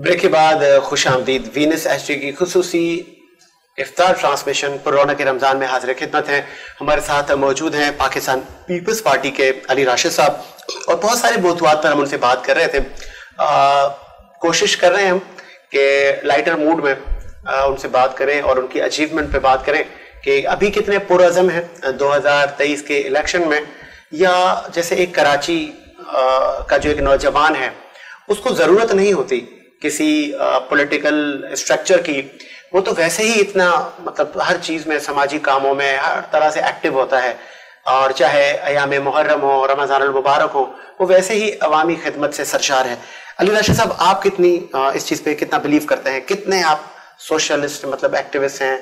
Break کے بعد خوش آمدید وینس ایچ ڈی کی خصوصی افطار ٹرانسمیشن پر رونق رمضان میں حاضر خدمت ہیں. ہمارے ساتھ موجود ہیں پاکستان پیپلز پارٹی کے علی راشد صاحب, اور بہت سارے موضوعات پر ہم ان سے بات کر رہے تھے. کوشش کر رہے ہیں ہم کہ لائٹر موڈ میں ان سے بات کریں اور ان کی اچیومنٹ پہ بات کریں کہ ابھی کتنے پرعزم ہیں 2023 کے الیکشن میں, یا جیسے ایک کراچی کا جو ایک نوجوان ہے اس کو ضرورت نہیں ہوتی کسی پولیٹیکل اسٹرکچر کی, وہ تو ویسے ہی اتنا مطلب ہر چیز میں سماجی کاموں میں ہر طرح سے ایکٹیو ہوتا ہے, اور چاہے ایام محرم ہو, رمضان المبارک ہو, وہ ویسے ہی عوامی خدمت سے سرشار ہے. علی راشد صاحب, آپ کتنی اس چیز پہ کتنا بلیو کرتے ہیں, کتنے آپ سوشلسٹ مطلب ایکٹیوسٹ ہیں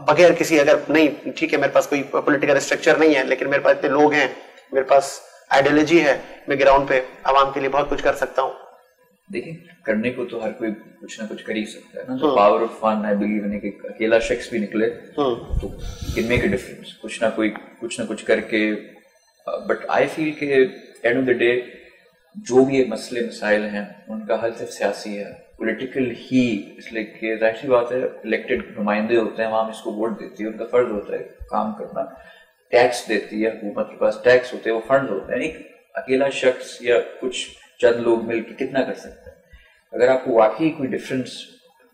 بغیر کسی, اگر نہیں ٹھیک ہے میرے پاس کوئی پولیٹیکل اسٹرکچر نہیں ہے لیکن میرے پاس اتنے لوگ ہیں, میرے پاس آئیڈیالوجی ہے, میں گراؤنڈ پہ عوام کے لیے بہت کچھ کر سکتا ہوں. دیکھیں کرنے کو تو ہر کوئی کچھ نہ کچھ کر ہی سکتا ہے نا. تو power of fun I believe in کہ اکیلا شخص بھی نکلے تو کین میک اے ڈفرنس, کچھ نہ کچھ کر کے. بٹ آئی فیل کہ اینڈ آف دا ڈے جو بھی مسئلے مسائل ہیں ان کا حل صرف سیاسی ہے, پولیٹیکل ہی. اس لیے کہ ظاہر سی بات ہے الیکٹڈ نمائندے ہوتے ہیں, عوام اس کو ووٹ دیتی ہے, ان کا فرض ہوتا ہے کام کرنا. ٹیکس دیتی ہے حکومت, کے پاس ٹیکس ہوتے ہیں, وہ فنڈ ہوتے ہیں. ایک اکیلا شخص یا کچھ چند لوگ مل کے کتنا کر سکتے ہیں؟ اگر آپ کو واقعی کوئی ڈفرینس,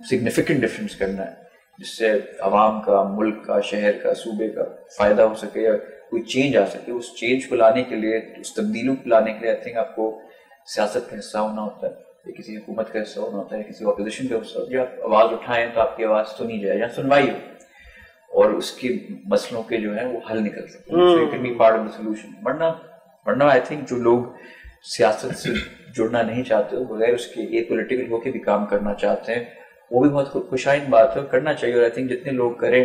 سگنیفیکنٹ ڈفرینس کرنا ہے جس سے عوام کا, ملک کا, شہر کا, صوبے کا فائدہ ہو سکے یا کوئی چینج آ سکے, اس چینج کو لانے کے لیے, اس تبدیلیوں کو لانے کے لیے آئی تھنک آپ کو سیاست کا حصہ ہونا ہوتا ہے, یا کسی حکومت کا حصہ ہونا ہوتا ہے, کسی اپوزیشن کا حصہ ہوتا ہے. آپ آواز اٹھائیں تو آپ کی آواز سنی جائے یا سنوائی ہو, اور اس کے مسئلوں کے جو ہیں وہ حل نکل سکتے, پارٹ آف دا سولوشن. ورنہ آئی تھنک جو لوگ سیاست سے جڑنا نہیں چاہتے ہو, بغیر اس کے یہ پولیٹیکل ہو کے بھی کام کرنا چاہتے ہیں, وہ بھی بہت خوشائن بات ہے, کرنا چاہیے. اور آئی تھنک جتنے لوگ کریں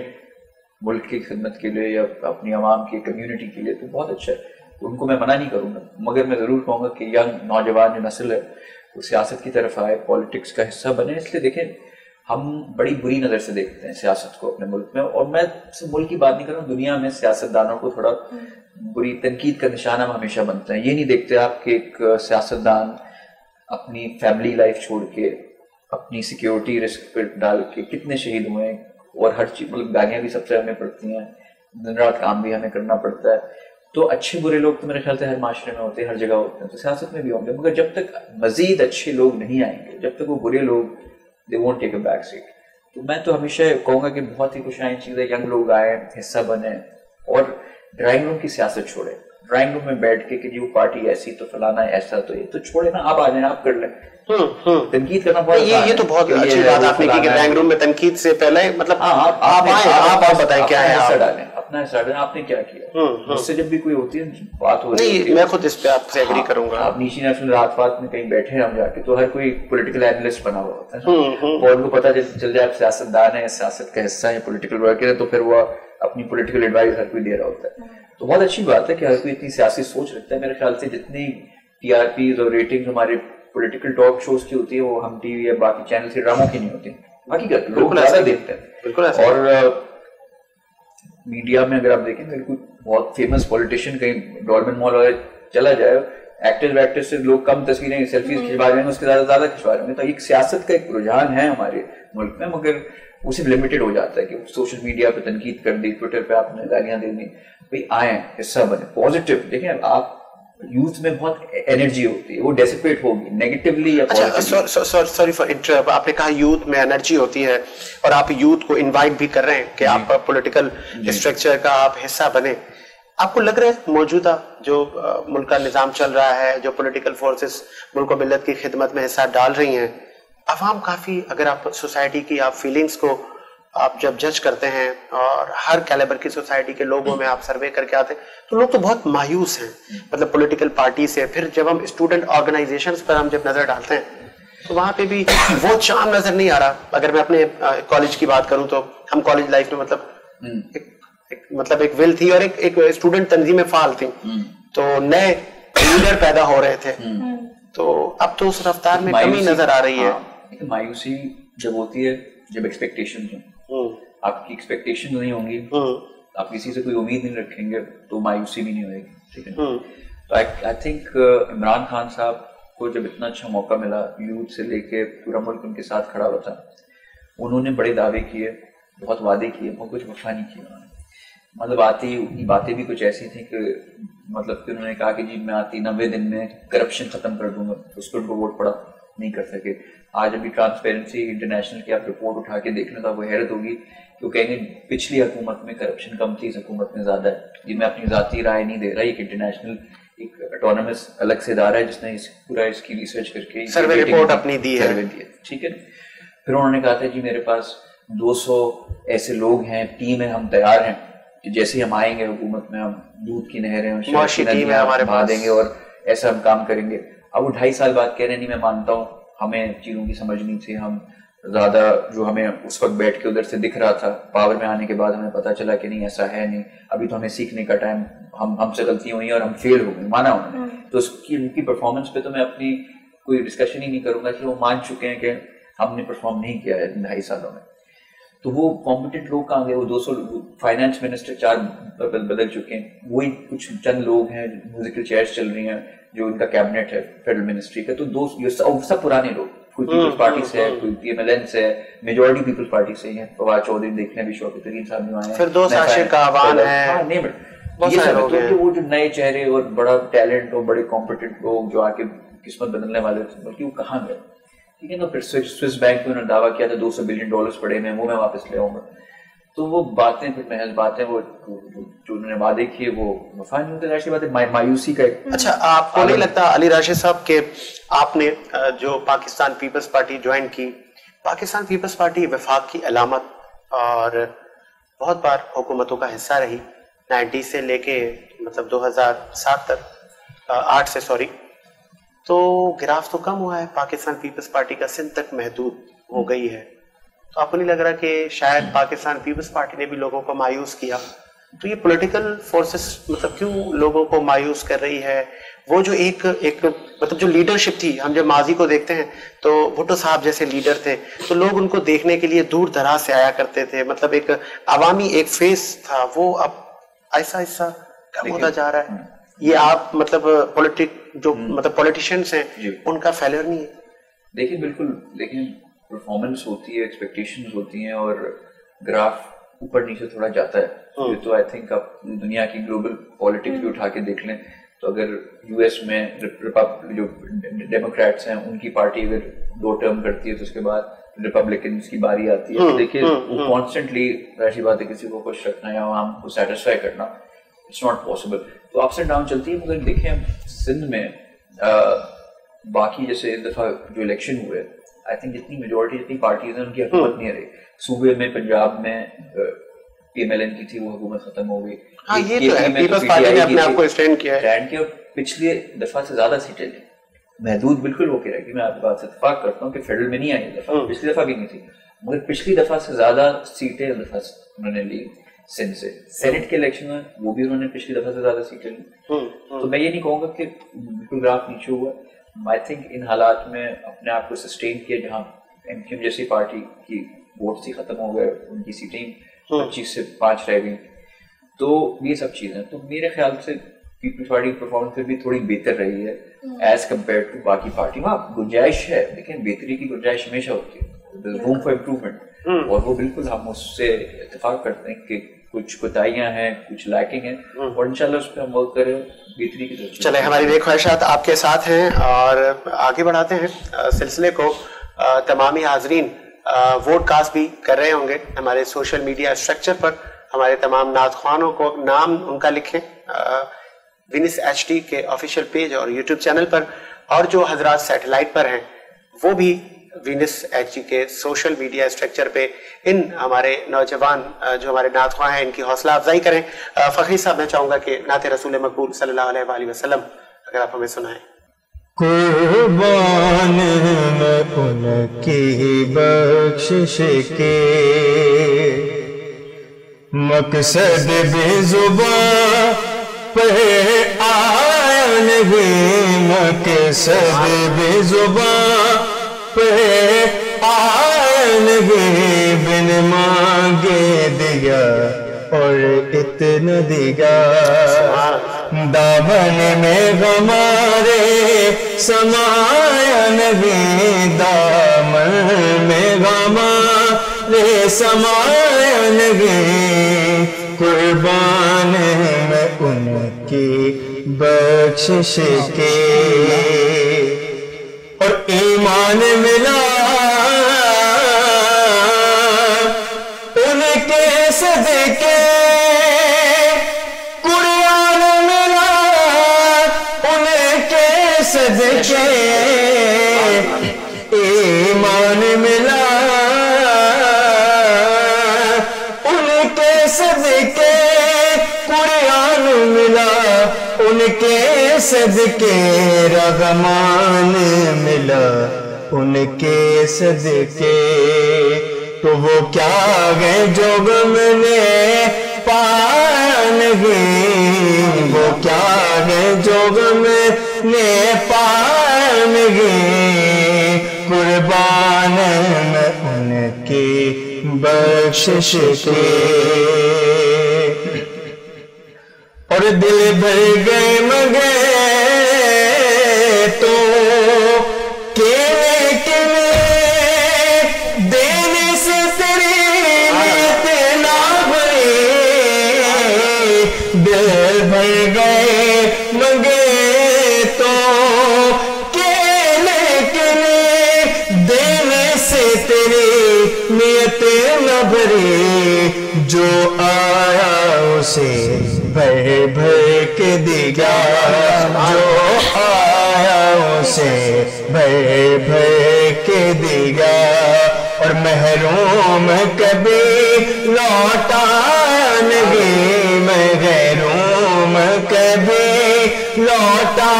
ملک کی خدمت کے لیے یا اپنی عوام کی کمیونٹی کے لیے تو بہت اچھا ہے. ان کو میں منع نہیں کروں گا, مگر میں ضرور کہوں گا کہ ینگ نوجوان جو نسل ہے وہ سیاست کی طرف آئے, پالیٹکس کا حصہ بنے. اس لیے دیکھیں ہم بڑی بری نظر سے دیکھتے ہیں سیاست کو اپنے ملک میں, اور میں ملک کی بات نہیں کر رہا ہوں, دنیا میں سیاست دانوں کو تھوڑا بری تنقید کا نشانہ ہم ہمیشہ بنتے ہیں. یہ نہیں دیکھتے آپ کہ ایک سیاست دان اپنی فیملی لائف چھوڑ کے, اپنی سیکیورٹی رسک پہ ڈال کے کتنے شہید ہوئے ہیں, اور ہر چیز مطلب گالیاں بھی سب سے ہمیں پڑتی ہیں, دن رات کام بھی ہمیں کرنا پڑتا ہے. تو اچھے برے لوگ تو میرے خیال سے ہر معاشرے میں ہوتے ہیں, ہر جگہ ہوتے ہیں, تو سیاست میں بھی ہوں گے. مگر جب تک مزید اچھے لوگ نہیں آئیں گے, جب تک وہ برے لوگ they won't take a back seat. تو میں تو ہمیشہ کہوں گا کہ بہت ہی خوشائن چیز ہے ینگ لوگ آئیں, حصہ بنیں, اور ڈرائنگ روم کی سیاست چھوڑیں. ڈرائنگ روم میں بیٹھ کے کہ جی وہ پارٹی ایسی تو فلانا ایسا, تو یہ تو چھوڑے نا, آپ آ جائیں, آپ کر لیں. تنقید کرنا بہت, یہ تو بہت اچھی بات آپ نے کی کہ ڈرائنگ روم میں تنقید سے پہلے مطلب آپ آئیں, آپ بتائیں کیا ہے, حصہ ڈالیں, اپنا حصہ ڈالیں. آپ نے کیا کیا, مجھ سے جب بھی کوئی ہوتی ہے بات ہو رہی ہے, میں خود اس پہ آپ سے ایگری کروں گا. آپ نیشنل نیشنل رات میں کہیں بیٹھے ہیں ہم جا کے, تو ہر کوئی پولیٹیکل اینالسٹ بنا ہوا ہوتا ہے, اور ان کو پتا چل جائے آپ سیاست دان ہیں, سیاست کا حصہ ہے, پولیٹیکل ورکر ہے, تو پھر وہ اپنی پولیٹیکل ایڈوائز ہر کوئی دے رہا ہوتا ہے. تو بہت اچھی بات ہے کہ ہر کوئی اتنی سیاسی سوچ رکھتا ہے. میرے خیال سے جتنی ٹی آر پیز اور ریٹنگ ہمارے پولیٹیکل ٹاک شوز کی ہوتی ہے وہ ہم ٹی وی یا باقی چینل سے ڈراموں کی نہیں ہوتی, حقیقت لوگ زیادہ دیکھتے ہیں. اور میڈیا میں اگر آپ دیکھیں بالکل بہت فیمس پولیٹیشین کہیں ڈولمن مال وغیرہ چلا جائے, ایکٹر سے لوگ کم تصویریں سیلفیز کھنچوا رہے ہیں, اس کے زیادہ کھنچوا رہے ہیں. تو ایک سیاست کا ایک رجحان ہے ہمارے ملک میں, مگر وہ صرف لمیٹڈ ہو جاتا ہے کہ سوشل میڈیا پہ تنقید کر دی, ٹویٹر پہ آپ نے گالیاں دے دی. بھائی آئیں, حصہ بنے, پازیٹیو. دیکھیں آپ یوتھ میں بہت انرجی ہوتی ہے, وہ ڈیسپیٹ ہوگی نیگیٹیولی یا پازیٹیولی. سوری فار انٹرپٹ, آپ نے کہا یوتھ میں انرجی ہوتی ہے, اور آپ یوتھ کو انوائٹ بھی کر رہے ہیں کہ آپ پولیٹیکل اسٹرکچر کا آپ حصہ بنے. آپ کو لگ رہا ہے موجودہ جو ملک کا نظام چل رہا ہے, جو پولیٹیکل فورسز ملک و ملت کی خدمت میں حصہ ڈال رہی ہیں, عوام کافی, اگر آپ سوسائٹی کی آپ فیلنگس کو آپ جب جج کرتے ہیں اور ہر کیلیبر کی سوسائٹی کے لوگوں میں آپ سروے کر کے آتے ہیں, تو لوگ تو بہت مایوس ہیں مطلب پولیٹیکل پارٹی سے. پھر جب ہم اسٹوڈنٹ آرگنائزیشنز پر ہم جب نظر ڈالتے ہیں تو وہاں پہ بھی وہ چام نظر نہیں آ رہا. اگر میں اپنے کالج کی بات کروں تو ہم کالج لائف میں مطلب ایک ول تھی اور ایک اسٹوڈنٹ تنظیمیں فعال تھیں, تو نئے لیڈر پیدا ہو رہے تھے. تو اب تو اس رفتار میں کمی نظر آ رہی ہے. مایوسی جب ہوتی ہے جب ایکسپیکٹیشن ہوں, آپ کی ایکسپیکٹیشن نہیں ہوں گی, آپ کسی سے کوئی امید نہیں رکھیں گے تو مایوسی بھی نہیں ہوئے گی. ٹھیک ہے, تو آئی تھنک عمران خان صاحب کو جب اتنا اچھا موقع ملا, یوتھ سے لے کے پورا ملک ان کے ساتھ کھڑا ہوا تھا, انہوں نے بڑے دعوے کیے, بہت وعدے کیے, وہ کچھ وفا نہیں کیا انہوں نے. مطلب باتیں بھی کچھ ایسی تھیں کہ مطلب کہ انہوں نے کہا کہ جی میں 90 دن میں کرپشن ختم کر دوں گا, اس پر ان کو ووٹ پڑا, نہیں کر سکے. آج ابھی ٹرانسپیرنسی انٹرنیشنل کی آپ رپورٹ اٹھا کے دیکھ لیں تو آپ کو حیرت ہوگی کہ وہ کہیں گے پچھلی حکومت میں کرپشن کم تھی, اس حکومت میں زیادہ ہے. یہ میں اپنی ذاتی رائے نہیں دے رہا, ایک انٹرنیشنل ایک اٹونومس الگ سے ادارہ ہے جس نے پورا اس کی ریسرچ کر کے سروے رپورٹ اپنی دی ہے, ٹھیک ہے. پھر انہوں نے کہا تھا جی میرے پاس 200 ایسے لوگ ہیں, ٹیم ہے, ہم تیار ہیں کہ جیسے ہم آئیں گے حکومت میں ہم دودھ کی نہریں بہا دیں گے اور ایسا ہم کام کریں گے. اب وہ 2.5 سال بعد کہہ رہے ہیں نہیں میں مانتا ہوں ہمیں چیزوں کی سمجھ نہیں تھی, ہم زیادہ جو ہمیں اس وقت بیٹھ کے ادھر سے دکھ رہا تھا, پاور میں آنے کے بعد ہمیں پتا چلا کہ نہیں ایسا ہے نہیں, ابھی تو ہمیں سیکھنے کا ٹائم, ہم سے غلطی ہوئی اور ہم فیل ہو گئے, مانا انہوں نے. تو اس کی ان کی پرفارمنس پہ تو میں اپنی کوئی ڈسکشن ہی نہیں کروں گا کہ وہ مان چکے ہیں کہ ہم نے پرفارم نہیں کیا ہے 2.5 سالوں میں. تو وہ کمپیٹنٹ لوگ کہاں گئے, وہ 200 فائنانس منسٹر 4 بدل چکے ہیں, وہی کچھ چند لوگ ہیں, میوزیکل چیئرز چل رہی ہیں جو ان کا کیبنٹ ہے فیڈرل منسٹری کا, تو سب پرانے لوگ, کوئی پیپلز پارٹی سے ہے, کوئی پی ایم ایل این سے ہے, میجورٹی پیپلز پارٹی سے ہی ہیں. فواد چودھری دیکھنے بھی شوقی ترین صاحب جو آئے ہیں, پھر 2 عاشق اعوان ہیں, یہ سب وہ جو نئے چہرے اور بڑا ٹیلنٹ اور بڑے کمپیٹنٹ لوگ جو آ کے قسمت بدلنے والے تھے, بلکہ وہ کہاں گئے, ٹھیک ہے نا. پھر سوئس بینک میں انہوں نے دعویٰ کیا تھا $200 بلین پڑے ہیں, وہ میں واپس لے آؤں گا. تو وہ باتیں پھر محض باتیں, وہ جو انہوں نے وعدے کیے وہ وفا نہیں ہوتے. ظاہر سی بات ہے مایوسی کا. اچھا آپ کو نہیں لگتا علی راشد صاحب کہ آپ نے جو پاکستان پیپلز پارٹی جوائن کی, پاکستان پیپلز پارٹی وفاق کی علامت اور بہت بار حکومتوں کا حصہ رہی, 90 سے لے کے مطلب 2007 تک 8 سے سوری, تو گراف تو کم ہوا ہے, پاکستان پیپلز پارٹی کا سندھ تک محدود ہو گئی ہے. تو آپ کو نہیں لگ رہا کہ شاید پاکستان پیپلز پارٹی نے بھی لوگوں کو مایوس کیا؟ تو یہ پولیٹیکل فورسز مطلب کیوں لوگوں کو مایوس کر رہی ہے؟ وہ جو ایک مطلب جو لیڈرشپ تھی, ہم جب ماضی کو دیکھتے ہیں تو بھٹو صاحب جیسے لیڈر تھے تو لوگ ان کو دیکھنے کے لیے دور دراز سے آیا کرتے تھے, مطلب ایک عوامی ایک فیس تھا, وہ اب ایسا ایسا کم ہوتا جا رہا ہے. یہ آپ مطلب جو مطلب پولیٹیشینس ہیں ان کا فیلئر نہیں ہے؟ دیکھیں بالکل, لیکن پرفارمنس ہوتی ہے, ایکسپیکٹیشنز ہوتی ہیں اور گراف اوپر نیچے تھوڑا جاتا ہے. یہ تو آئی تھنک آپ دنیا کی گلوبل پالیٹکس بھی اٹھا کے دیکھ لیں تو اگر یو ایس میں جو ڈیموکریٹس ہیں ان کی پارٹی اگر 2 ٹرم کرتی ہے تو اس کے بعد ریپبلکنس کی باری آتی ہے. دیکھیے وہ کانسٹنٹلی ایسی بات ہے کسی کو خوش رکھنا یا عوام کو سیٹسفائی کرنا, اٹس ناٹ پاسبل. تو اپس اینڈ ڈاؤن چلتی ہے. مگر دیکھیں سندھ میں باقی جیسے اس دفعہ جو الیکشن ہوئے, آئی تھنک جتنی میجورٹی جتنی پارٹیز ہیں ان کی حکومت نہیں رہی. صوبے میں پنجاب میں پی ایم ایل این کی تھی, وہ حکومت ختم ہو گئی. پچھلی دفعہ سے زیادہ سیٹیں لی, محدود بالکل ہو کے رہے گی. میں آپ کی بات سے اتفاق کرتا ہوں کہ فیڈرل میں نہیں آئی دفعہ, پچھلی دفعہ بھی نہیں تھی, مگر پچھلی دفعہ سے زیادہ سیٹیں دفعہ انہوں نے لی سندھ سے. سینٹ کے الیکشن میں وہ بھی انہوں نے پچھلی دفعہ سے زیادہ سیٹیں لی. تو میں یہ نہیں کہوں گا کہ بالکل گراف نیچے ہوا. آئی تھنک ان حالات میں اپنے آپ کو سسٹین کیا جہاں ایم کیو ایم جیسی پارٹی کی ووٹس ہی ختم ہو گئے, ان کی سیٹیں 25 سے 5 رہ گئیں. تو یہ سب چیزیں, تو میرے خیال سے پیپلز پارٹی کی پرفارمنس پھر بھی تھوڑی بہتر رہی ہے ایز کمپیئر ٹو باقی پارٹی. وہاں گنجائش ہے, لیکن بہتری کی گنجائش ہمیشہ ہوتی ہے, روم فار امپروومنٹ, اور وہ بالکل ہم اس سے اتفاق کرتے ہیں کہ کچھ کوتاہیاں ہیں, کچھ لیکنگ ہیں, اور انشاءاللہ اس پہ ہم ورک کریں بہتری کی طرف. چلے ہماری نیک خواہشات آپ کے ساتھ ہیں اور آگے بڑھاتے ہیں سلسلے کو. تمامی حاضرین ووٹ کاسٹ بھی کر رہے ہوں گے ہمارے سوشل میڈیا اسٹرکچر پر. ہمارے تمام نعت خوانوں کو نام ان کا لکھیں وینس ایچ ڈی کے آفیشیل پیج اور یوٹیوب چینل پر, اور جو حضرات سیٹلائٹ پر ہیں وہ بھی وینس ایچ ڈی کے سوشل میڈیا اسٹرکچر پہ ان ہمارے نوجوان جو ہمارے نعت خواں ہیں ان کی حوصلہ افزائی کریں. فخری صاحب میں چاہوں گا کہ نعت رسول مقبول صلی اللہ علیہ وآلہ وسلم اگر آپ ہمیں سنائیں. قربان میں ان کی بخشش کے مقصد بے زباں پہ آیا نہیں, مقصد بے زباں پہ آیا نہیں, بن مانگے دیا اور اتنا دیا, دامن میں ہمارے سمایا نہیں دامن میں ہمارے سمایا نہیں قربان میں ان کی بخشش کے اور ایمان ملا ان کے صدقے قرآن ملا ان کے صدقے ایمان ملا ان کے صدقے قرآن ملا ان کے صدقے رحمان ملا ان کے صدقے تو وہ کیا گئے جو غم نے پایا نہیں وہ کیا گئے جو غم نے پایا نہیں قربان میں ان کی بخشش کے اور دل بھر گئے مگے تو کیلے کیلے دینے سے تیری نیت نہ بھری دل بھر گئے مگے تو کیلے کیلے دینے سے تیری نیت نہ بھری جو آیا اسے بھر بھر کے دیا جو آیا اسے بھر بھر کے دیا اور محروم کبھی لوٹا نہیں محروم کبھی لوٹا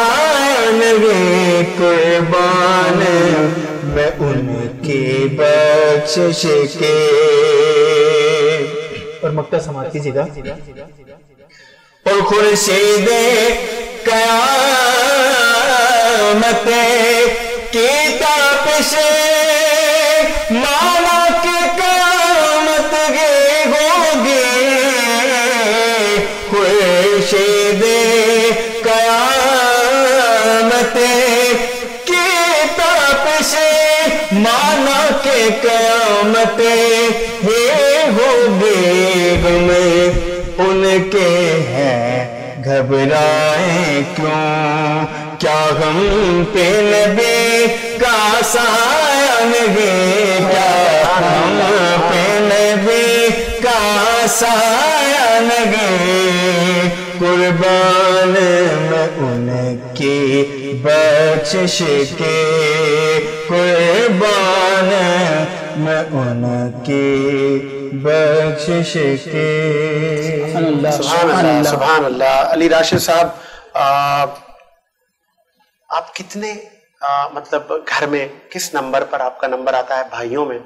نہیں قربان میں ان کی بخشش کے اور مکتا سماعت کیجیے گا اور خورشید قیامت کی تابش مولا کی قیامت ہوگی خورشید قیامت کی تابش مولا کی قیامت ہوگی غم ان کے ہیں گھبرائیں کیوں کیا غم پہ نبی کا سایہ نہیں کیا غم پہ نبی کا سایہ نہیں قربان میں ان کی بخشش کے قربان میں ان کی بخشش کے سبحان اللہ علی راشد صاحب آپ کتنے مطلب گھر میں کس نمبر پر آپ کا نمبر آتا ہے بھائیوں میں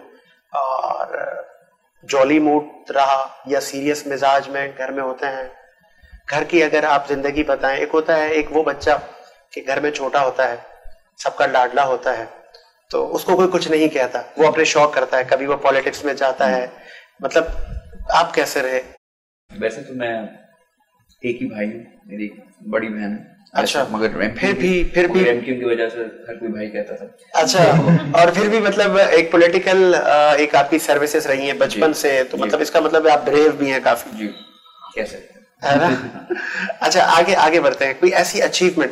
اور جولی موڈ رہا یا سیریس مزاج میں گھر میں ہوتے ہیں گھر کی اگر آپ زندگی بتائیں ایک ہوتا ہے ایک وہ بچہ کہ گھر میں چھوٹا ہوتا ہے سب کا لاڈلا ہوتا ہے تو اس کو کوئی کچھ نہیں کہتا وہ اپنے شوق کرتا ہے کبھی وہ پالیٹکس میں جاتا ہے مطلب آپ کیسے رہے ویسے تو میں ایک ہی بھائی ہوں میری بڑی بہن اچھا مگر پھر بھی ایم کیو کی وجہ سے ہر کوئی بھائی کہتا تھا اچھا اور پھر بھی مطلب ایک پولیٹیکل ایک آپ کی سروسز رہی ہیں بچپن سے تو مطلب اس کا مطلب آپ بریو بھی ہیں کافی جی کیسے اچھا آگے بڑھتے ہیں کوئی ایسی اچیومنٹ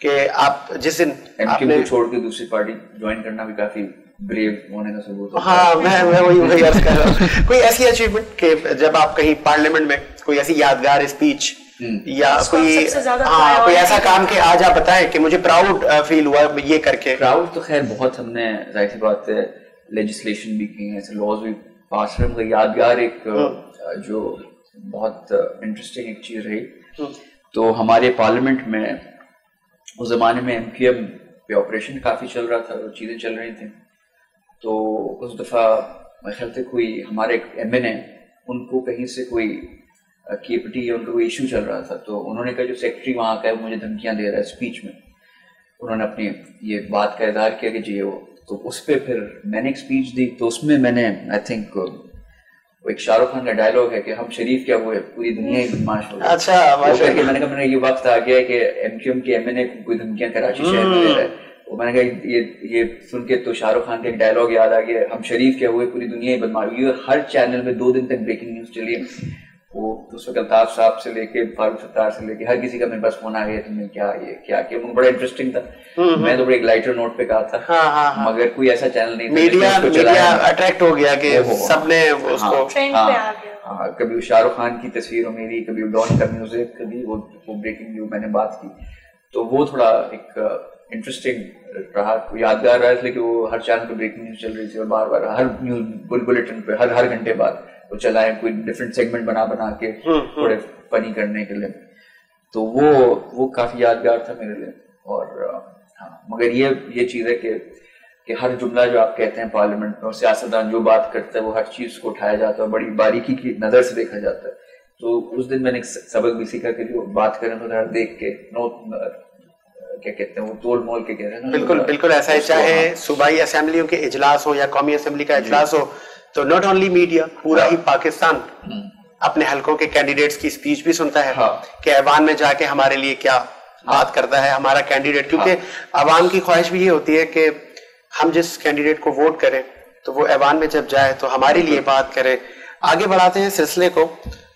کہ آپ جس دن ایم کیو کو چھوڑ کے دوسری پارٹی جوائن کرنا بھی کافی بریو ہونے کا ثبوت ہے ہاں میں وہی عرض کر رہا ہوں کوئی ایسی اچیومنٹ کہ جب آپ کہیں پارلیمنٹ میں کوئی ایسی یادگار اسپیچ یا کوئی ایسا کام کہ آج آپ بتائیں کہ مجھے پراؤڈ فیل ہوا یہ کر کے پراؤڈ تو خیر بہت ہم نے ظاہر سی بات ہے لیجسلیشن بھی کی ہیں ایسے لاز بھی پاس ہوئے مگر یادگار ایک جو بہت انٹرسٹنگ ایک چیز رہی تو ہمارے پارلیمنٹ میں اس زمانے میں ایم کیو ایم پہ آپریشن کافی چل رہا تھا اور چیزیں چل رہی تھیں تو اس دفعہ میں خیال سے کوئی ہمارے ایم این اے ان کو کہیں سے کوئی کیپٹی یا ان کا کوئی ایشو چل رہا تھا تو انہوں نے کہا جو سیکرٹری وہاں کا ہے وہ مجھے دھمکیاں دے رہا ہے اسپیچ میں انہوں نے اپنی یہ بات کا اظہار کیا کہ جی وہ تو اس پہ پھر میں نے ایک اسپیچ دی تو اس میں میں نے آئی تھنک وہ ایک شاہ رخ خان کا ڈائلاگ ہے کہ ہم شریف کیا ہوئے پوری دنیا ہی بدماش ہو گئی. اچھا میں نے کہا میں نے یہ وقت آ گیا ہے کہ ایم کیو ایم کے ایم این اے کو کوئی دھمکیاں کراچی شہر میں دے رہا ہے تو میں نے کہا یہ سن کے تو شاہ رخ خان کا ایک ڈائلاگ یاد آ گیا, ہم شریف کیا ہوئے پوری دنیا ہی بدمار ہوئی. ہر چینل پہ 2 دن تک بریکنگ نیوز چلی ہے. وہ اس وقت الطاف صاحب سے لے کے فاروق ستار سے لے کے ہر کسی کا میرے پاس فون آ گیا, تم نے کیا کیا. بڑا انٹرسٹنگ تھا. میں تو بڑے ایک لائٹر نوٹ پہ کہا تھا, مگر کوئی ایسا چینل نہیں میڈیا اٹریکٹ ہو گیا کہ سب نے اس کو کبھی شاہ رخ خان کی تصویر ہو میری, کبھی ڈان کا میوزک, کبھی وہ بریکنگ نیوز میں نے بات کی. تو وہ تھوڑا ایک انٹرسٹنگ رہا, یادگار رہا, اس لیے کہ وہ ہر چینل پہ بریکنگ نیوز چل رہی تھی اور بار بار ہر نیوز بلیٹن پہ ہر گھنٹے بعد وہ چلائیں کوئی ڈفرینٹ سیگمنٹ بنا کے تھوڑے فنی کرنے کے لیے. تو وہ کافی یادگار تھا میرے لیے. اور ہاں, مگر یہ چیز ہے کہ ہر جملہ جو آپ کہتے ہیں پارلیمنٹ میں, اور سیاستدان جو بات کرتا ہے وہ ہر چیز کو اٹھایا جاتا ہے, بڑی باریکی کی نظر سے دیکھا جاتا ہے. تو اس دن میں نے ایک سبق بھی سیکھا کہ جو بات کریں تو ذرا دیکھ کے کیا کہتے ہیں وہ تول مول کے کہتے ہیں. بالکل ایسا ہے. چاہے صوبائی اسمبلیوں کے اجلاس ہو یا قومی اسمبلی کا اجلاس ہو, تو ناٹ اونلی میڈیا, پورا ہی پاکستان اپنے حلقوں کے کینڈیڈیٹس کی اسپیچ بھی سنتا ہے کہ ایوان میں جا کے ہمارے لیے کیا بات کرتا ہے ہمارا کینڈیڈیٹ. کیونکہ عوام کی خواہش بھی یہ ہوتی ہے کہ ہم جس کینڈیڈیٹ کو ووٹ کریں تو وہ ایوان میں جب جائے تو ہمارے لیے بات کرے. آگے بڑھاتے ہیں سلسلے کو.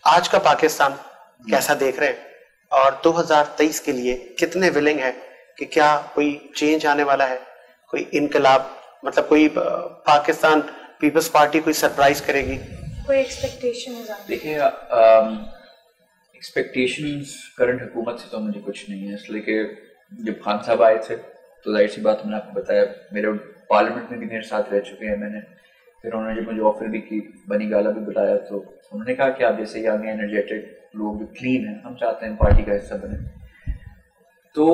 آج کا پاکستان کیسا دیکھ رہے ہیں اور 2023 کے لیے کتنے ولنگ ہے کہ کیا کوئی چینج آنے والا ہے, کوئی انقلاب, مطلب کوئی پاکستان پیپلز پارٹی کوئی سرپرائز کرے گی, کوئی ایکسپیکٹیشن ہے؟ دیکھیں ایکسپیکٹیشنز کرنٹ حکومت سے تو مجھے کچھ نہیں ہے, اس لیے کہ جب خان صاحب آئے تھے تو ظاہر سی بات میں نے آپ کو بتایا, میرے پارلیمنٹ میں بھی میرے ساتھ رہ چکے ہیں. میں نے پھر انہوں نے جب مجھے آفر بھی کی, بنی گالا بھی بلایا, تو انہوں نے کہا کہ آپ جیسے ینگ انرجیٹک لوگ کلین ہیں, ہم چاہتے ہیں پارٹی کا حصہ بنے. تو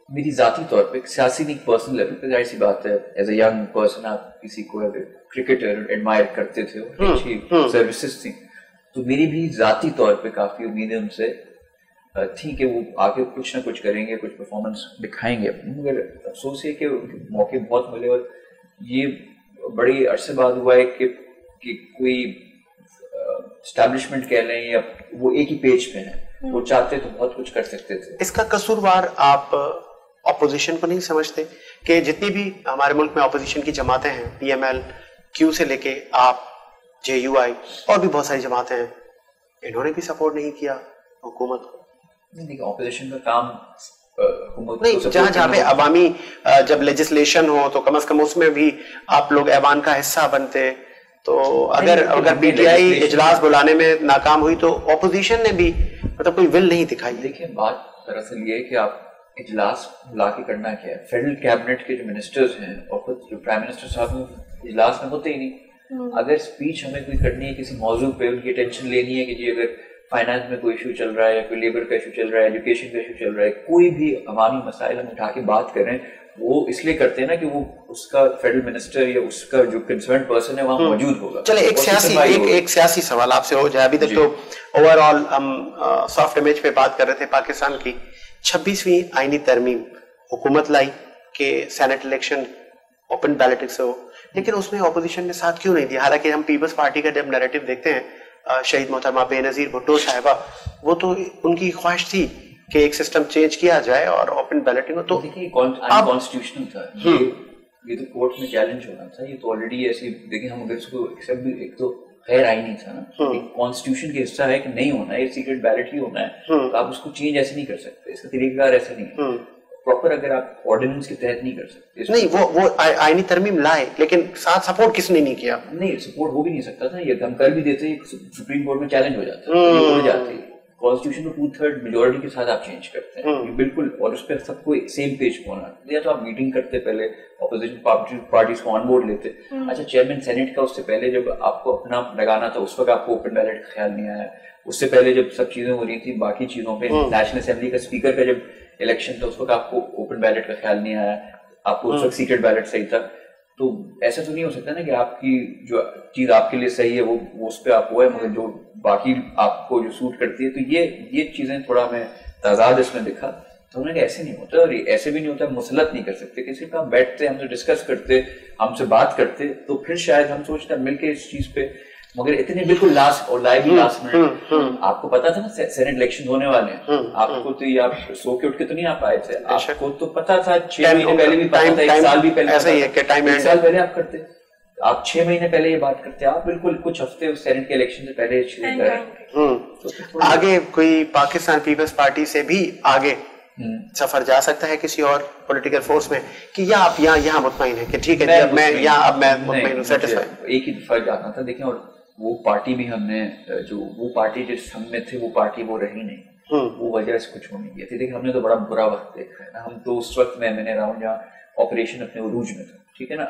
میری ذاتی طور پہ سیاسی نہیں, پرسنل لیول پہ ظاہر سی بات ہے, ایز اے ینگ پرسن آپ کسی کو ایز اے کرکٹر ایڈمائر کرتے تھے, اچھی سروسز تھیں, تو میری بھی ذاتی طور پہ کافی امیدیں ان سے تھی کہ وہ آگے کچھ نہ کچھ کریں گے, کچھ پرفارمنس دکھائیں گے. مگر افسوس ہے کہ موقع بہت ملے, اور یہ بڑے عرصے بعد ہوا ہے کہ کوئی اسٹیبلشمنٹ کہہ لیں یا وہ ایک ہی پیج پہ ہیں, وہ چاہتے تو بہت کچھ کر سکتے تھے. اس کا قصوروار آپ اپوزیشن کو نہیں سمجھتے کہ جتنی بھی ہمارے ملک میں اپوزیشن کی جماعتیں ہیں, پی ایم ایل کیو سے لے کے آپ جے یو آئی اور بھی بہت ساری جماعتیں ہیں, انہوں نے بھی سپورٹ نہیں کیا حکومت کو؟ اپوزیشن کا کام نہیں, جہاں پہ عوامی جب لیجسلیشن ہو تو کم از کم اس میں بھی آپ لوگ ایوان کا حصہ بنتے. تو اگر پی ٹی آئی اجلاس بلانے میں ناکام ہوئی تو اپوزیشن نے بھی مطلب کوئی ول نہیں دکھائی. دیکھیں بات دراصل یہ ہے کہ آپ اجلاس بلا کے کرنا کیا ہے. فیڈرل کیبنٹ کے جو منسٹرز ہیں اور خود جو پرائم منسٹر صاحب ہیں اجلاس میں ہوتے ہی نہیں. اگر اسپیچ ہمیں کوئی کرنی ہے کسی موضوع پہ, ان کی اٹینشن لینی ہے کہ جی اگر فائنانس میں کوئی ایشو چل رہا ہے یا کوئی لیبر کا ایشو چل رہا ہے, ایجوکیشن کا ایشو چل رہا ہے, کوئی بھی عوامی مسائل ہم اٹھا کے بات کریں, وہ اس لیے کرتے ہیں نا کہ وہ اس کا فیڈرل منسٹر یا اس کا جو کنسرنڈ پرسن ہے وہاں موجود ہوگا. چلے ایک سیاسی سوال آپ سے ہو جائے. ابھی تک تو اوور آل ہم سافٹ امیج پہ بات کر رہے تھے پاکستان کی. 26ویں آئینی ترمیم حکومت لائی کہ سینٹ الیکشن اوپن بیلٹ سے ہو, لیکن اس میں اپوزیشن نے ساتھ کیوں نہیں دیا؟ حالانکہ ہم پیپلز پارٹی کا جب نیریٹو دیکھتے ہیں, شہید محترمہ بے نظیر بھٹو صاحبہ, وہ تو ان کی خواہش تھی کہ ایک سسٹم چینج کیا جائے اور اوپن بیلٹنگ ہو. تو دیکھیے کانسٹیٹیوشنل تھا یہ تو کورٹ میں چیلنج ہونا تھا. یہ تو آلریڈی ایسی دیکھیں ہم اگر اس کو ایکسیپٹ بھی, ایک تو غیر آئینی تھا نا, کانسٹیٹیوشن کا حصہ ہے کہ نہیں ہونا ہے, سیکرٹ بیلٹ ہی ہونا ہے, تو آپ اس کو چینج ایسے نہیں کر سکتے. اس کا طریقہ کار ایسا نہیں ہے پراپر, اگر آپ آرڈیننس کے تحت نہیں کر سکتے. نہیں, وہ آئینی ترمیم لائے لیکن ساتھ سپورٹ کس نے نہیں کیا؟ نہیں, سپورٹ ہو بھی نہیں سکتا تھا. یہ ہم کر بھی دیتے, سپریم کورٹ میں چیلنج ہو جاتا ہے, ہو جاتی ہے. کانسٹیٹیوشن کو 2/3 میجورٹی کے ساتھ آپ چینج کرتے ہیں بالکل, اور اس پہ سب کو سیم پیج پہ ہونا. یا تو آپ میٹنگ کرتے پہلے, اپوزیشن پارٹیز کو آن بورڈ لیتے. اچھا, چیئرمین سینٹ کا اس سے پہلے جب آپ کو اپنا لگانا تھا اس وقت آپ کو اوپن بیلٹ کا خیال نہیں آیا. اس سے پہلے جب سب چیزیں ہو رہی تھیں باقی چیزوں پہ, نیشنل اسمبلی کا اسپیکر کا جب الیکشن تھا اس وقت آپ کو اوپن بیلٹ کا خیال نہیں آیا, آپ کو اس وقت سیکرٹ بیلٹ صحیح تھا. تو ایسا تو نہیں ہو سکتا نا کہ آپ کی جو چیز آپ کے لیے صحیح ہے وہ اس پہ آپ وہ ہے, مگر جو باقی آپ کو جو سوٹ کرتی ہے. تو یہ چیزیں تھوڑا ہمیں تضاد اس میں دکھا. تو انہوں نے کہا ایسے نہیں ہوتا, اور ایسے بھی نہیں ہوتا, مسلط نہیں کر سکتے کسی کا. بیٹھتے ہم سے ڈسکس کرتے, ہم سے بات کرتے, تو پھر شاید ہم سوچتے مل کے اس چیز پہ مگر اتنے بالکل لاسٹ اور لائیو بھی لاسٹ منٹ آپ کو پتا تھا نا سینٹ الیکشن ہونے والے ہیں, آپ کو تو یہ آپ سو کے اٹھ کے تو نہیں آپ آئے تھے, آپ کو تو پتا تھا 6 مہینے پہلے بھی پتا تھا, 1 سال بھی پہلے, ایسا ہی ہے کہ ٹائم 1 سال پہلے آپ کرتے, آپ 6 مہینے پہلے یہ بات کرتے, آپ بالکل کچھ ہفتے سینٹ کے الیکشن سے پہلے شروع کریں. آگے کوئی پاکستان پیپلز پارٹی سے بھی آگے سفر جا سکتا ہے کسی اور پولیٹیکل فورس میں, کہ یا آپ یہاں مطمئن ہیں کہ ٹھیک ہے اب میں یہاں اب میں مطمئن ہوں, سیٹسفائی؟ ایک ہی دفعہ جانا تھا دیکھیں, اور وہ پارٹی بھی ہم نے جو وہ پارٹی جس ہم میں تھے وہ پارٹی وہ رہی نہیں, وہ وجہ سے کچھ ہونے کی تھی. دیکھیں ہم نے تو بڑا برا وقت دیکھا ہے نا, ہم تو اس وقت میں نے راؤنڈ جہاں آپریشن اپنے عروج میں تھا, ٹھیک ہے نا,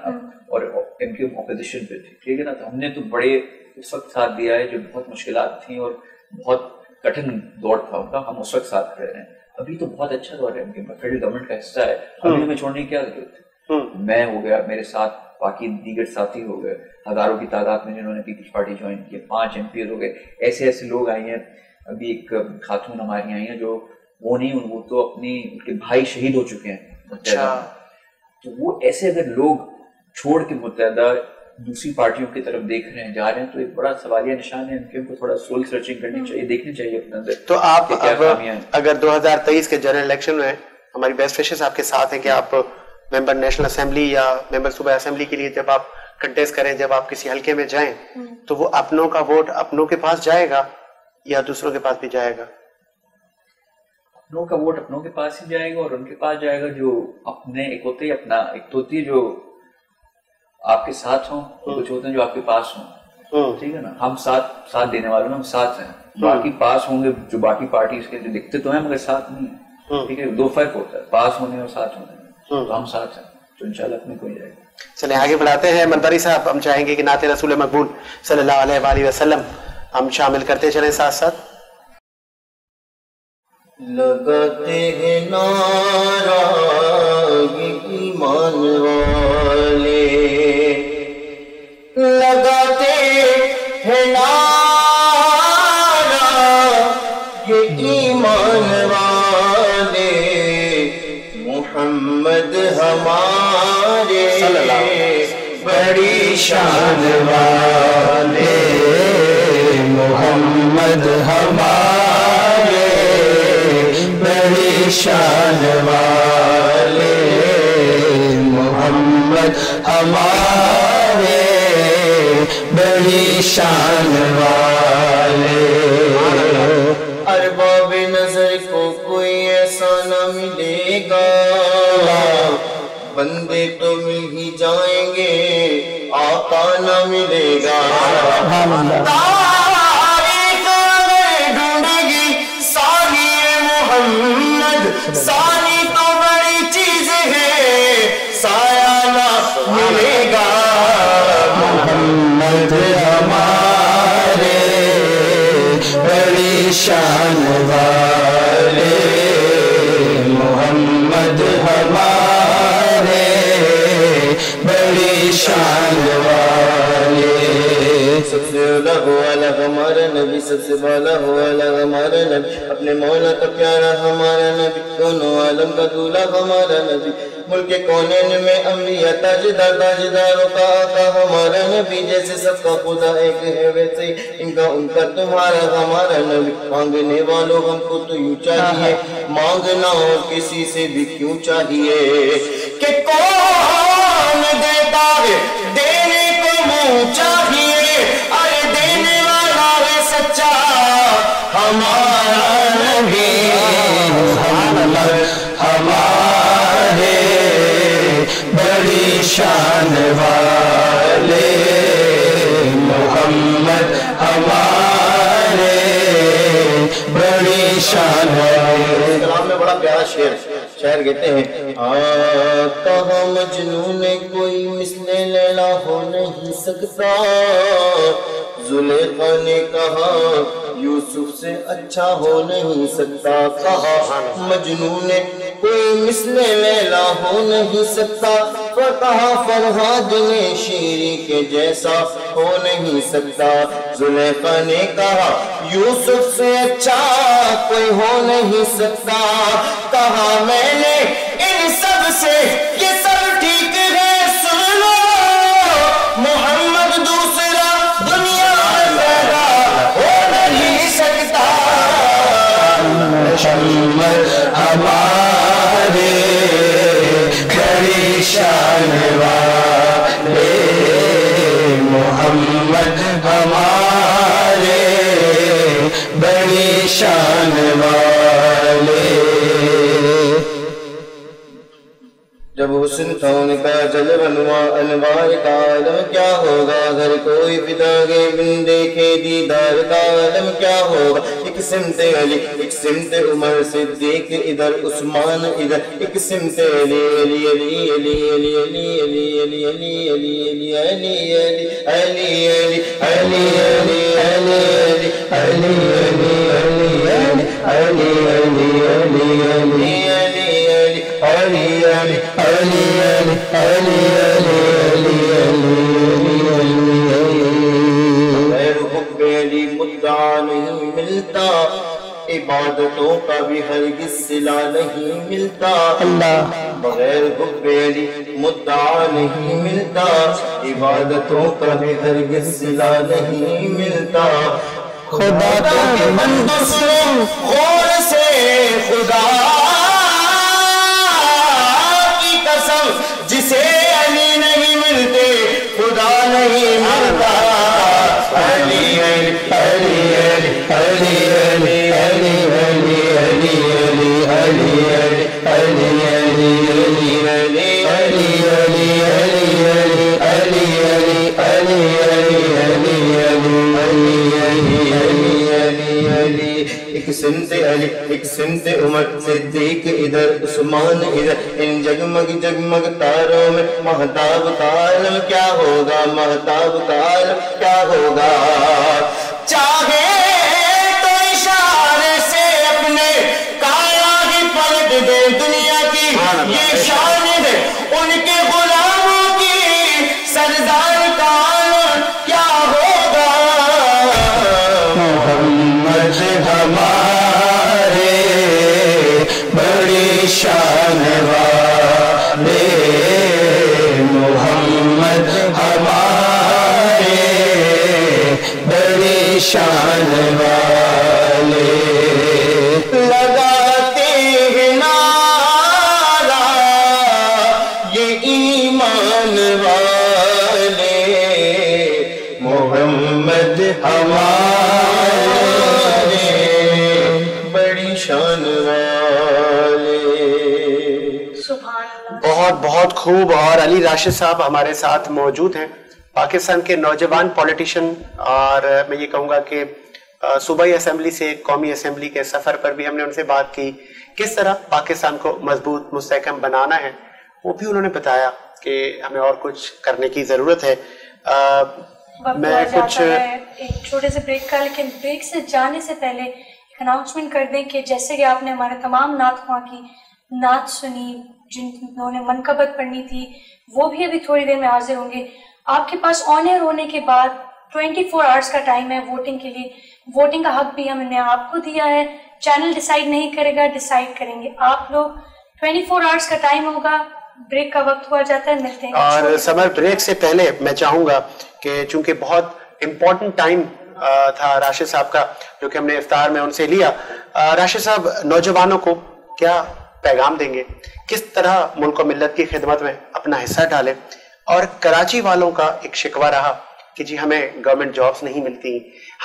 اور ایم کیو اپوزیشن پہ تھی, ٹھیک ہے نا, تو ہم نے تو بڑے اس وقت ساتھ دیا ہے جو بہت مشکلات تھیں اور بہت کٹھن دور تھا ان کا, ہم اس وقت ساتھ رہ رہے ہیں. ابھی تو بہت اچھا دور ہے, فیڈرل گورنمنٹ کا حصہ ہے, ابھی ہمیں چھوڑنے کی کیا ضرورت ہے. میں ہو گیا, میرے ساتھ باقی دیگر ساتھی ہو گئے, ہزاروں کی تعداد میں جنہوں نے پیپلز پارٹی جوائن کی, 5 MP ہو گئے, ایسے لوگ آئے ہیں. ابھی ایک خاتون ہماری آئی ہیں جو وہ نہیں, وہ تو اپنی ان کے بھائی شہید ہو چکے ہیں, تو وہ ایسے اگر لوگ چھوڑ کے متحدہ دوسری پارٹیوں کی طرف دیکھ رہے ہیں, جا رہے ہیں, تو ایک بڑا سوالیہ نشان ہے. ان کو تھوڑا سول سرچنگ کرنی چاہیے, دیکھنی چاہیے اپنے اندر. تو آپ اگر 2023 کے جنرل الیکشن میں, ہماری بیسٹ وشز آپ کے ساتھ ہیں کہ آپ ممبر نیشنل اسمبلی یا ممبر صوبہ اسمبلی کے لیے جب آپ کنٹیسٹ کریں, جب آپ کسی حلقے میں جائیں, تو وہ اپنوں کا ووٹ اپنوں کے پاس جائے گا یا دوسروں کے پاس بھی جائے گا؟ اپنوں کا ووٹ اپنوں کے پاس ہی جائے گا, اور ان کے پاس جائے گا جو اپنے, ایک ہوتے ہی اپنا, ایک ہوتی ہے جو آپ کے ساتھ ہوں, کچھ ہوتے ہیں جو آپ کے پاس ہوں, ٹھیک ہے نا. ہم ساتھ دینے والوں میں ہم ساتھ ہیں, باقی پاس ہوں گے جو باقی پارٹیز کے جو دکھتے تو ہیں مگر ساتھ نہیں ہیں, ٹھیک ہے. 2 فرق ہوتا ہے, پاس ہونے اور ساتھ ہونے میں, تو ہم ساتھ ہیں, تو انشاءاللہ اپنے کو ہی جائے گا. چلیں آگے بڑھاتے ہیں. منبری صاحب, ہم چاہیں گے کہ نعت رسول مقبول صلی اللہ علیہ وآلہ وسلم ہم شامل کرتے چلیں ساتھ ساتھ. لگاتے ہیں نعرہ ایمان والے, لگاتے ہیں نعرہ یہ ایمان والے, محمد ہمارے بڑی شان والے, محمد ہمارے بڑی شان والے, محمد ہمارے بڑی شان والے. ارباب نظر کو کوئی ایسا نہ ملے گا, بندے تو مل ہی جائیں گے, آقا نہ ملے گا. تاریخ ڈھونڈے گی ثانی محمد, ثانی تو بڑی چیز ہے, سایہ نہ ملے گا. محمد ہمارے بڑی شان والے, محمد ہمارے بڑی شان والے. سب سے اولا والا ہمارا نبی, سب سے والا والا ہمارا نبی, اپنے مولا کا پیارا ہمارا نبی, دونوں عالم کا دولہ ہمارا نبی, ملک کونین میں انبیاء تاجدار, تاجداروں کا آقا ہمارا نبی. جیسے سب کا خدا ایک ہے ویسے ان کا تمہارا ہمارا نبی. مانگنے والوں ہم کو تو یوں چاہیے, مانگنا اور کسی سے بھی کیوں چاہیے, کہ کون دیتا ہے دینے کو منہ چاہیے, ارے دینے والا ہے سچا ہمارا نبی. ہمارے بڑی شان والے, محمد ہمارے بڑی شان والے. کلام میں بڑا پیارا شعر کہتے ہیں, کہاں مجنون کوئی مثل لیلا ہو نہیں سکتا, زلیخا نے کہا یوسف سے اچھا ہو نہیں سکتا. کہا مجنون کوئی مثل لیلا ہو نہیں سکتا, کہا فرہاد نے شیری کے جیسا ہو نہیں سکتا. زلیخا نے کہا یوسف سے اچھا کوئی ہو نہیں سکتا. کہا میں نے ان سب سے یہ سب ٹھیک ہے, سن لو محمد دوسرا دنیا کا جلوہ انوار کا عالم کیا ہوگا اگر کوئی فدا کے بن دیکھے دیدار کا عالم کیا ہوگا ایک سمت علی ایک سمت عمر صدیق ادھر عثمان ادھر ایک سمت علی علی علی علی علی علی علی علی علی علی علی علی علی علی علی علی ملتا عبادتوں کا بھی ہرگز صلہ نہیں ملتا بغیر حب علی مدعا نہیں ملتا عبادتوں کا بھی ہرگز صلہ نہیں ملتا خدا کے بندے سنو غور سے خدا کی قسم جسے علی نہیں ملتے خدا نہیں ملتا علی علی علی علی علی علی علی علی علی علی علی علی ایک سمت علی ایک سمت عمر صدیق ادھر عثمان ادھر ان جگمگ جگمگ تاروں میں مہتاب کا عالم کیا ہوگا مہتاب کا عالم کیا ہوگا چاہے تو اشارے سے اپنے کایا ہی پلٹ دے دنیا کی یہ شان ہے ان کے غلاموں کی سردار کا عالم کیا ہوگا محمد ہمارے بڑی شان والے محمد ہمارے بڑی شان والے لگاتے ہیں نعرہ یہ ایمان والے محمد ہمارے بڑی شان والے سبحان اللہ. بہت بہت خوب. اور علی راشد صاحب ہمارے ساتھ موجود ہیں, پاکستان کے نوجوان پولیٹیشین, اور میں یہ کہوں گا کہ صوبائی اسمبلی سے قومی اسمبلی کے سفر پر بھی ہم نے ان سے بات کی, کس طرح پاکستان کو مضبوط مستحکم بنانا ہے, وہ بھی انہوں نے بتایا کہ ہمیں اور کچھ کرنے کی ضرورت ہے. میں کچھ ایک چھوٹے سے بریک کا, لیکن بریک سے جانے سے پہلے ایک اناؤنسمنٹ کر دیں کہ جیسے کہ آپ نے ہمارے تمام نعت خواں کی نعت سنی, جنہوں نے منقبت پڑھنی تھی, وہ بھی ابھی تھوڑی دیر میں حاضر ہوں گے. آپ کے پاس آن ایئر ہونے کے بعد 24 آورس کا ٹائم ہے ووٹنگ کے لیے. ووٹنگ کا حق بھی ہم نے آپ کو دیا ہے, چینل ڈیسائیڈ نہیں کرے گا, ڈیسائیڈ کریں گے آپ لوگ. 24 آورس کا ٹائم ہوگا, بریک کا وقت ہوا جاتا ہے, ملتے ہیں. اور سمر بریک سے پہلے میں چاہوں گا کہ چونکہ بہت امپورٹنٹ ٹائم تھا راشد صاحب کا جو کہ ہم نے افطار میں ان سے لیا, راشد صاحب نوجوانوں کو کیا پیغام دیں گے, کس طرح ملک و ملت کی خدمت میں اپنا حصہ ڈالیں؟ اور کراچی والوں کا ایک شکوہ رہا کہ جی ہمیں گورنمنٹ جابز نہیں ملتی,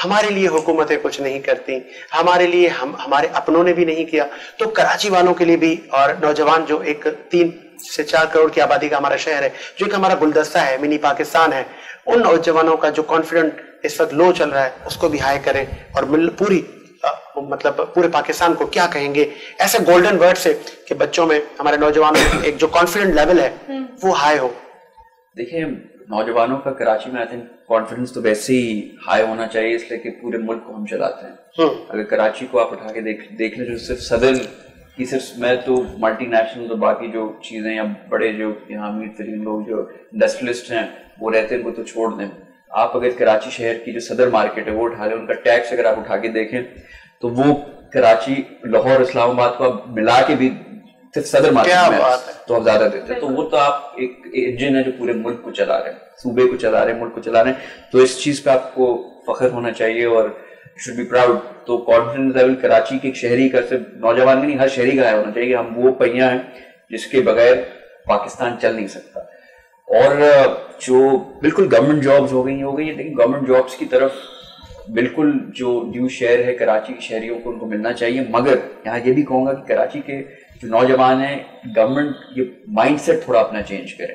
ہمارے لیے حکومتیں کچھ نہیں کرتی, ہمارے لیے ہمارے اپنوں نے بھی نہیں کیا. تو کراچی والوں کے لیے بھی, اور نوجوان جو ایک 3 سے 4 کروڑ کی آبادی کا ہمارا شہر ہے, جو ایک ہمارا گلدستہ ہے, منی پاکستان ہے, ان نوجوانوں کا جو کانفیڈنٹ اس وقت لو چل رہا ہے اس کو بھی ہائی کریں, اور پوری مطلب پورے پاکستان کو کیا کہیں گے ایسے گولڈن ورڈ سے کہ بچوں میں, ہمارے نوجوانوں میں ایک جو کانفیڈنٹ لیول ہے وہ ہائی ہو. دیکھیں نوجوانوں کا کراچی میں آئی تھنک کانفیڈنس تو ویسے ہی ہائی ہونا چاہیے, اس لیے کہ پورے ملک کو ہم چلاتے ہیں. اگر کراچی کو آپ اٹھا کے دیکھ لیں, جو صرف صدر کی, صرف میں تو ملٹی نیشنل تو باقی جو چیزیں یا بڑے جو یہاں امیر ترین لوگ جو انڈسٹریلسٹ ہیں وہ رہتے ہیں, ان کو تو چھوڑ دیں. آپ اگر کراچی شہر کی جو صدر مارکیٹ ہے وہ اٹھا لیں, ان کا ٹیکس اگر آپ اٹھا کے دیکھیں تو وہ کراچی, لاہور, اسلام آباد کو ملا کے بھی صرف صدر مارکیٹ میں تو آپ زیادہ دیتے ہیں. تو وہ تو آپ ایک انجن ہے جو پورے ملک کو چلا رہے ہیں, صوبے کو چلا رہے ہیں, ملک کو چلا رہے ہیں. تو اس چیز پہ آپ کو فخر ہونا چاہیے اور شوڈ بی پراؤڈ. تو کانفیڈنس لیول کراچی کے ایک شہری کا, صرف نوجوان نہیں ہر شہری کا ہونا چاہیے. ہم وہ پہیہ ہیں جس کے بغیر پاکستان چل نہیں سکتا. اور جو بالکل گورنمنٹ جابز ہو گئی, لیکن گورنمنٹ جابز کی طرف بالکل جو ڈیو شیئر ہے کراچی کے شہریوں کو ان کو ملنا چاہیے. مگر یہاں یہ بھی کہوں گا کہ کراچی کے جو نوجوان ہیں, گورنمنٹ یہ مائنڈ سیٹ تھوڑا اپنا چینج کرے.